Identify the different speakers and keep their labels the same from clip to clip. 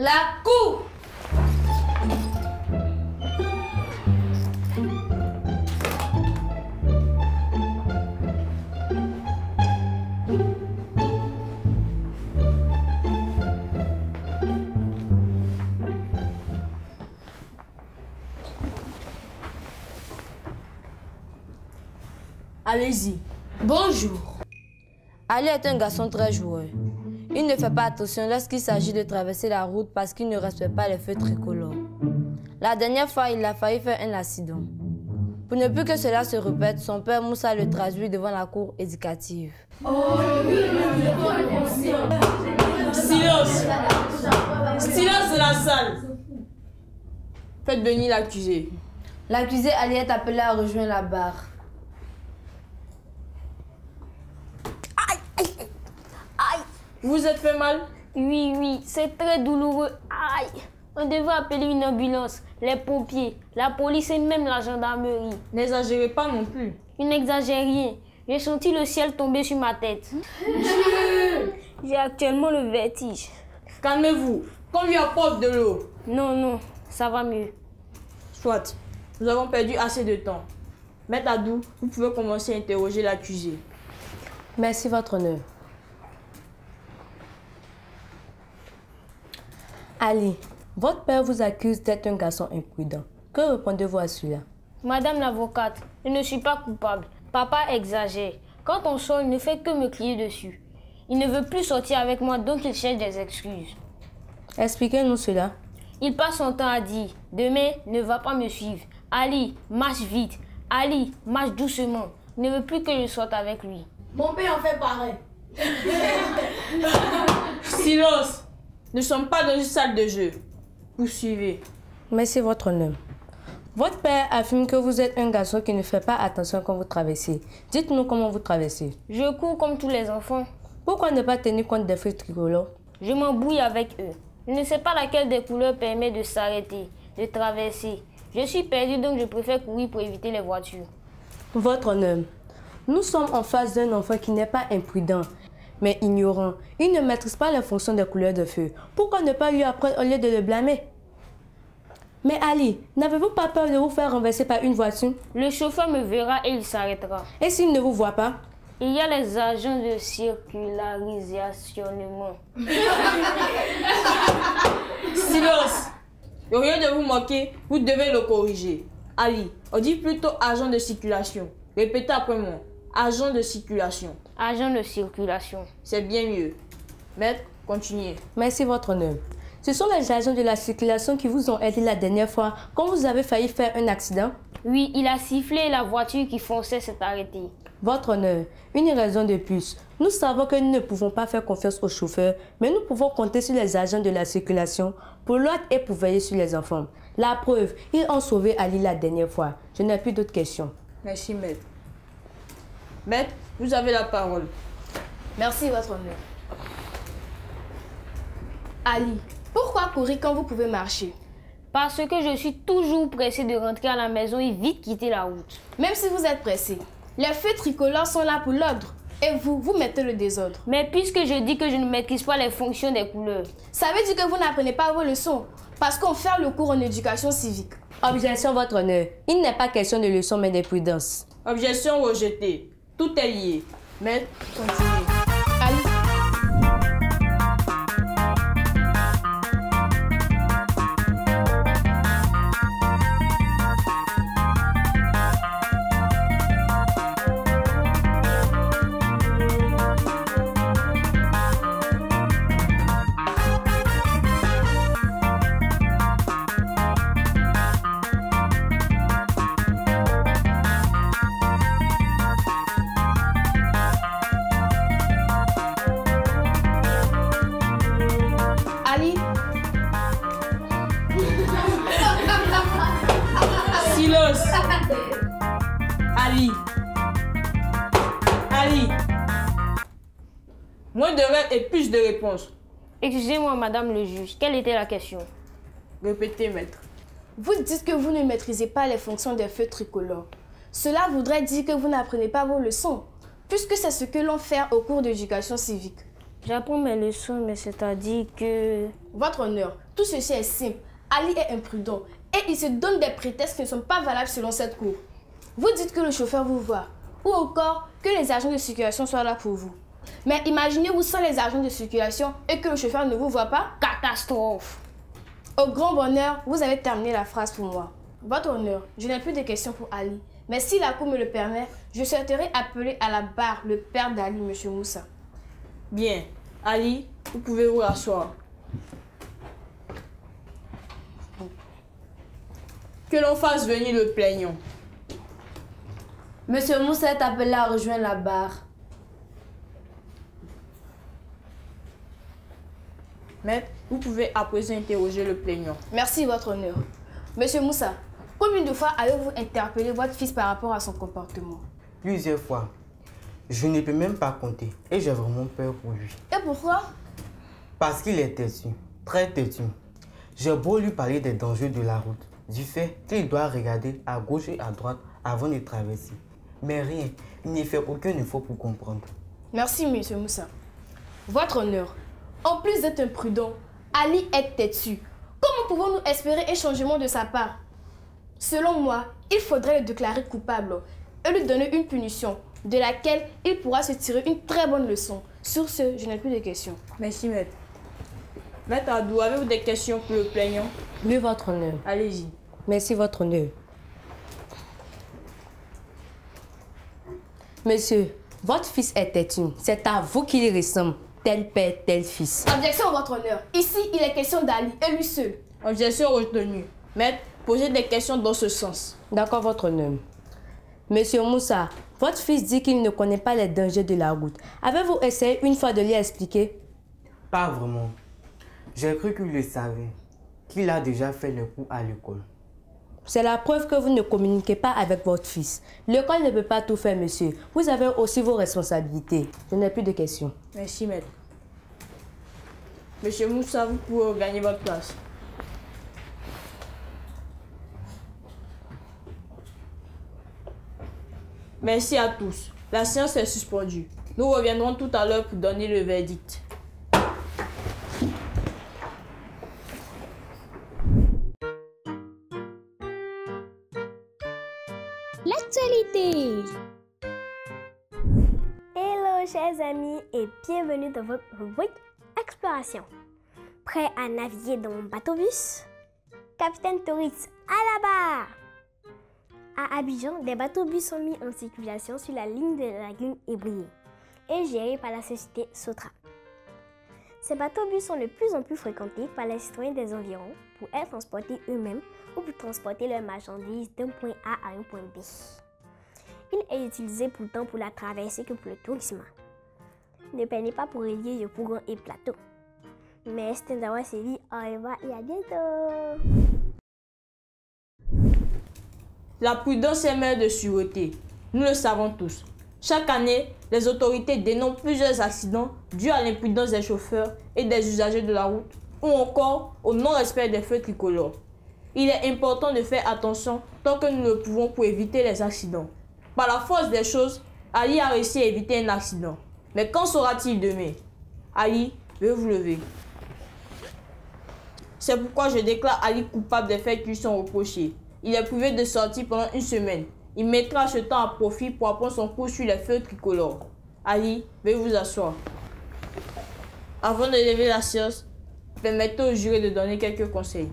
Speaker 1: La cour.
Speaker 2: Allez-y.
Speaker 1: Bonjour.
Speaker 3: Ali est un garçon très joueur. Il ne fait pas attention lorsqu'il s'agit de traverser la route parce qu'il ne respecte pas les feux tricolores. La dernière fois, il a failli faire un accident. Pour ne plus que cela se répète, son père Moussa le traduit devant la cour éducative.
Speaker 2: Silence! Silence de la salle! Faites venir l'accusé.
Speaker 3: L'accusé Ali est appelé à rejoindre la barre.
Speaker 2: Vous vous êtes fait mal?
Speaker 4: Oui, c'est très douloureux. Aïe! On devait appeler une ambulance, les pompiers, la police et même la gendarmerie.
Speaker 2: N'exagérez pas non plus.
Speaker 4: Je n'exagère rien. J'ai senti le ciel tomber sur ma tête. J'ai actuellement le vertige.
Speaker 2: Calmez-vous. Qu'on lui apporte de l'eau.
Speaker 4: Non, ça va mieux.
Speaker 2: Soit. Nous avons perdu assez de temps. Maître Adou, vous pouvez commencer à interroger l'accusé.
Speaker 3: Merci, votre honneur. Ali, votre père vous accuse d'être un garçon imprudent. Que répondez-vous à cela?
Speaker 4: Madame l'avocate, je ne suis pas coupable. Papa exagère. Quand on sort, il ne fait que me crier dessus. Il ne veut plus sortir avec moi, donc il cherche des excuses.
Speaker 3: Expliquez-nous cela.
Speaker 4: Il passe son temps à dire « Demain, ne va pas me suivre. Ali, marche vite. Ali, marche doucement. » Il ne veut plus que je sorte avec lui.
Speaker 1: Mon père en fait pareil.
Speaker 2: Silence! Nous ne sommes pas dans une salle de jeu. Poursuivez.
Speaker 3: Merci, votre honneur. Votre père affirme que vous êtes un garçon qui ne fait pas attention quand vous traversez. Dites-nous comment vous traversez.
Speaker 4: Je cours comme tous les enfants.
Speaker 3: Pourquoi ne pas tenir compte des feux tricolores?
Speaker 4: Je m'embrouille avec eux. Je ne sais pas laquelle des couleurs permet de s'arrêter, de traverser. Je suis perdu, donc je préfère courir pour éviter les voitures.
Speaker 3: Votre honneur, nous sommes en face d'un enfant qui n'est pas imprudent, mais ignorant. Il ne maîtrise pas les fonctions des couleurs de feu. Pourquoi ne pas lui apprendre au lieu de le blâmer? Mais Ali, n'avez-vous pas peur de vous faire renverser par une voiture?
Speaker 4: Le chauffeur me verra et il s'arrêtera.
Speaker 3: Et s'il ne vous voit pas?
Speaker 4: Il y a les agents de circularisation.
Speaker 2: Silence! Au lieu de vous moquer, vous devez le corriger. Ali, on dit plutôt agent de circulation. Répétez après moi. Agent de circulation.
Speaker 4: Agent de circulation.
Speaker 2: C'est bien mieux. Maître, continuez.
Speaker 3: Merci, votre honneur. Ce sont les agents de la circulation qui vous ont aidé la dernière fois quand vous avez failli faire un accident?
Speaker 4: Oui, il a sifflé et la voiture qui fonçait s'est arrêtée.
Speaker 3: Votre honneur, une raison de plus. Nous savons que nous ne pouvons pas faire confiance aux chauffeurs, mais nous pouvons compter sur les agents de la circulation pour l'ordre et pour veiller sur les enfants. La preuve, ils ont sauvé Ali la dernière fois. Je n'ai plus d'autres questions.
Speaker 2: Merci, maître. Maître, vous avez la parole.
Speaker 1: Merci, votre honneur. Ali, pourquoi courir quand vous pouvez marcher?
Speaker 4: Parce que je suis toujours pressé de rentrer à la maison et vite quitter la route.
Speaker 1: Même si vous êtes pressé, les feux tricolores sont là pour l'ordre. Et vous mettez le désordre.
Speaker 4: Mais puisque je dis que je ne maîtrise pas les fonctions des couleurs.
Speaker 1: Ça veut dire que vous n'apprenez pas vos leçons. Parce qu'on fait le cours en éducation civique.
Speaker 3: Objection, votre honneur. Il n'est pas question de leçon, mais de prudence.
Speaker 2: Objection rejetée. Tout est lié. Maître, continuez.
Speaker 1: Ali.
Speaker 2: Silence. Ali. Ali. Moins de rêves et plus de réponses.
Speaker 4: Excusez-moi, madame le juge, quelle était la question?
Speaker 2: Répétez, maître.
Speaker 1: Vous dites que vous ne maîtrisez pas les fonctions des feux tricolores. Cela voudrait dire que vous n'apprenez pas vos leçons, puisque c'est ce que l'on fait au cours d'éducation civique.
Speaker 4: J'apprends mes leçons, mais c'est-à-dire que...
Speaker 1: Votre honneur, tout ceci est simple. Ali est imprudent et il se donne des prétextes qui ne sont pas valables selon cette cour. Vous dites que le chauffeur vous voit ou encore que les agents de circulation soient là pour vous. Mais imaginez-vous sans les agents de circulation et que le chauffeur ne vous voit pas?
Speaker 4: Catastrophe!
Speaker 1: Au grand bonheur, vous avez terminé la phrase pour moi. Votre honneur, je n'ai plus de questions pour Ali. Mais si la cour me le permet, je souhaiterais appeler à la barre le père d'Ali, M. Moussa.
Speaker 2: Bien. Ali, vous pouvez vous rasseoir. Que l'on fasse venir le plaignant.
Speaker 3: Monsieur Moussa est appelé à rejoindre la barre.
Speaker 2: Maître, vous pouvez à présent interroger le plaignant.
Speaker 1: Merci, votre honneur. Monsieur Moussa, combien de fois avez-vous interpellé votre fils par rapport à son comportement?
Speaker 5: Plusieurs fois. Je ne peux même pas compter et j'ai vraiment peur pour lui.
Speaker 1: Et pourquoi?
Speaker 5: Parce qu'il est têtu, très têtu. J'ai beau lui parler des dangers de la route, du fait qu'il doit regarder à gauche et à droite avant de traverser. Mais rien, il ne fait aucun effort pour comprendre.
Speaker 1: Merci, monsieur Moussa. Votre honneur, en plus d'être imprudent, Ali est têtu. Comment pouvons-nous espérer un changement de sa part? Selon moi, il faudrait le déclarer coupable et lui donner une punition de laquelle il pourra se tirer une très bonne leçon. Sur ce, je n'ai plus de questions.
Speaker 2: Merci, maître. Maître Adou, avez-vous des questions pour le plaignant?
Speaker 6: Oui, votre honneur.
Speaker 2: Allez-y.
Speaker 6: Merci, votre honneur. Monsieur, votre fils est têtu. C'est à vous qu'il ressemble. Tel père, tel fils.
Speaker 1: Objection, votre honneur. Ici, il est question d'Ali et lui seul.
Speaker 2: Objection retenue. Maître, posez des questions dans ce sens.
Speaker 6: D'accord, votre honneur. Monsieur Moussa, votre fils dit qu'il ne connaît pas les dangers de la route. Avez-vous essayé une fois de lui expliquer?
Speaker 5: Pas vraiment. J'ai cru qu'il le savait, qu'il a déjà fait le coup à l'école.
Speaker 6: C'est la preuve que vous ne communiquez pas avec votre fils. L'école ne peut pas tout faire, monsieur. Vous avez aussi vos responsabilités. Je n'ai plus de questions.
Speaker 2: Merci, maître. Monsieur Moussa, vous pouvez gagner votre place. Merci à tous. La séance est suspendue. Nous reviendrons tout à l'heure pour donner le verdict.
Speaker 7: L'actualité. Hello chers amis et bienvenue dans votre rubrique Exploration. Prêt à naviguer dans mon bateau-bus? Capitaine Torix à la barre! À Abidjan, des bateaux-bus sont mis en circulation sur la ligne de la lagune Ébrié et gérés par la société Sotra. Ces bateaux-bus sont de plus en plus fréquentés par les citoyens des environs pour être transportés eux-mêmes ou pour transporter leurs marchandises d'un point A à un point B. Il est utilisé pourtant pour la traversée que pour le tourisme. Ne peinez pas pour relier le Pougon et Plateau. Merci d'avoir suivi, au revoir et à bientôt!
Speaker 2: La prudence est mère de sûreté. Nous le savons tous. Chaque année, les autorités dénoncent plusieurs accidents dus à l'imprudence des chauffeurs et des usagers de la route ou encore au non-respect des feux tricolores. Il est important de faire attention tant que nous le pouvons pour éviter les accidents. Par la force des choses, Ali a réussi à éviter un accident. Mais qu'en sera-t-il demain? Ali, veuillez vous lever. C'est pourquoi je déclare Ali coupable des faits qui lui sont reprochés. Il est privé de sortie pendant une semaine. Il mettra ce temps à profit pour apprendre son cours sur les feux tricolores. Ali, veuillez vous asseoir. Avant de lever la séance, permettez au jury de donner quelques conseils.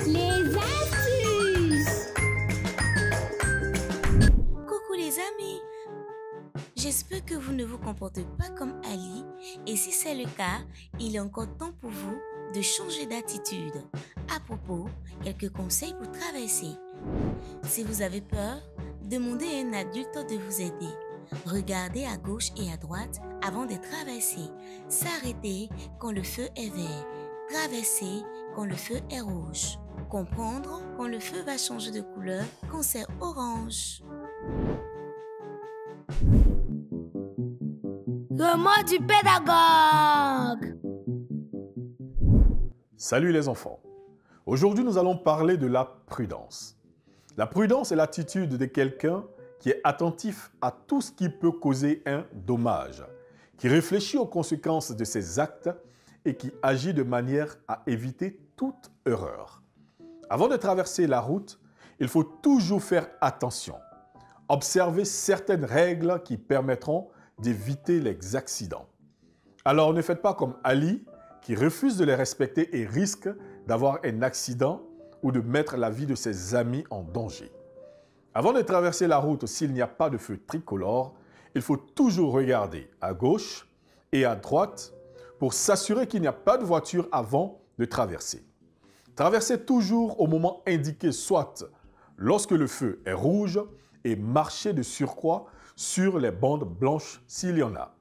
Speaker 7: Les astuces!
Speaker 8: Coucou les amis! J'espère que vous ne vous comportez pas comme Ali et si c'est le cas, il est encore temps pour vous de changer d'attitude. À propos, quelques conseils pour traverser. Si vous avez peur, demandez à un adulte de vous aider. Regardez à gauche et à droite avant de traverser. S'arrêter quand le feu est vert. Traverser quand le feu est rouge. Comprendre quand le feu va changer de couleur quand c'est orange.
Speaker 7: Le mot du pédagogue!
Speaker 9: Salut les enfants. Aujourd'hui, nous allons parler de la prudence. La prudence est l'attitude de quelqu'un qui est attentif à tout ce qui peut causer un dommage, qui réfléchit aux conséquences de ses actes et qui agit de manière à éviter toute erreur. Avant de traverser la route, il faut toujours faire attention. Observez certaines règles qui permettront d'éviter les accidents. Alors ne faites pas comme Ali, qui refuse de les respecter et risque d'avoir un accident ou de mettre la vie de ses amis en danger. Avant de traverser la route, s'il n'y a pas de feu tricolore, il faut toujours regarder à gauche et à droite pour s'assurer qu'il n'y a pas de voiture avant de traverser. Traversez toujours au moment indiqué, soit lorsque le feu est rouge, et marchez de surcroît sur les bandes blanches s'il y en a.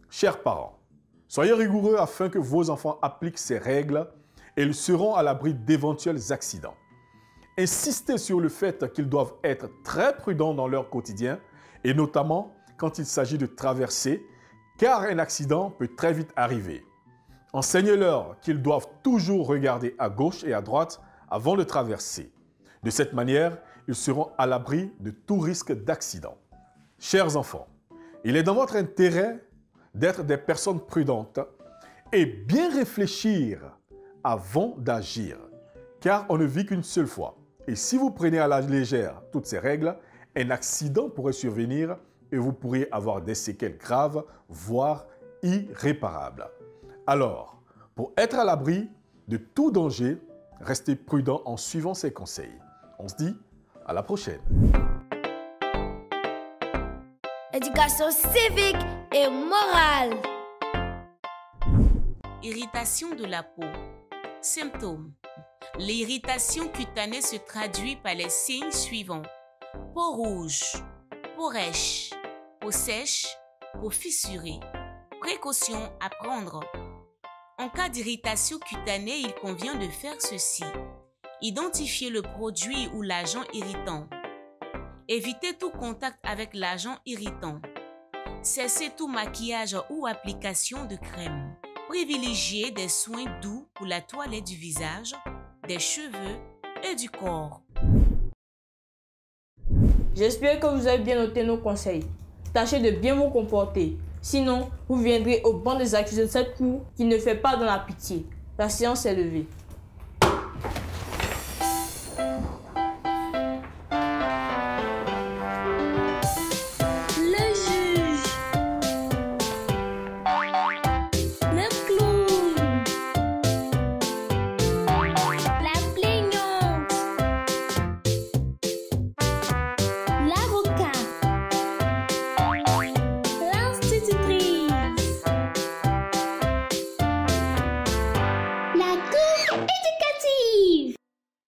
Speaker 9: Chers parents, soyez rigoureux afin que vos enfants appliquent ces règles et ils seront à l'abri d'éventuels accidents. Insistez sur le fait qu'ils doivent être très prudents dans leur quotidien et notamment quand il s'agit de traverser, car un accident peut très vite arriver. Enseignez-leur qu'ils doivent toujours regarder à gauche et à droite avant de traverser. De cette manière, ils seront à l'abri de tout risque d'accident. Chers enfants, il est dans votre intérêt d'être des personnes prudentes et bien réfléchir avant d'agir, car on ne vit qu'une seule fois. Et si vous prenez à la légère toutes ces règles, un accident pourrait survenir et vous pourriez avoir des séquelles graves, voire irréparables. Alors, pour être à l'abri de tout danger, restez prudent en suivant ces conseils. On se dit à la prochaine.
Speaker 7: Éducation civique et morale.
Speaker 8: Irritation de la peau. Symptômes. L'irritation cutanée se traduit par les signes suivants. Peau rouge, peau rêche, peau sèche, peau fissurée. Précautions à prendre. En cas d'irritation cutanée, il convient de faire ceci. Identifier le produit ou l'agent irritant. Évitez tout contact avec l'agent irritant. Cessez tout maquillage ou application de crème. Privilégiez des soins doux pour la toilette du visage, des cheveux et du corps.
Speaker 2: J'espère que vous avez bien noté nos conseils. Tâchez de bien vous comporter. Sinon, vous viendrez au banc des accusés de cette cour qui ne fait pas dans la pitié. La séance est levée.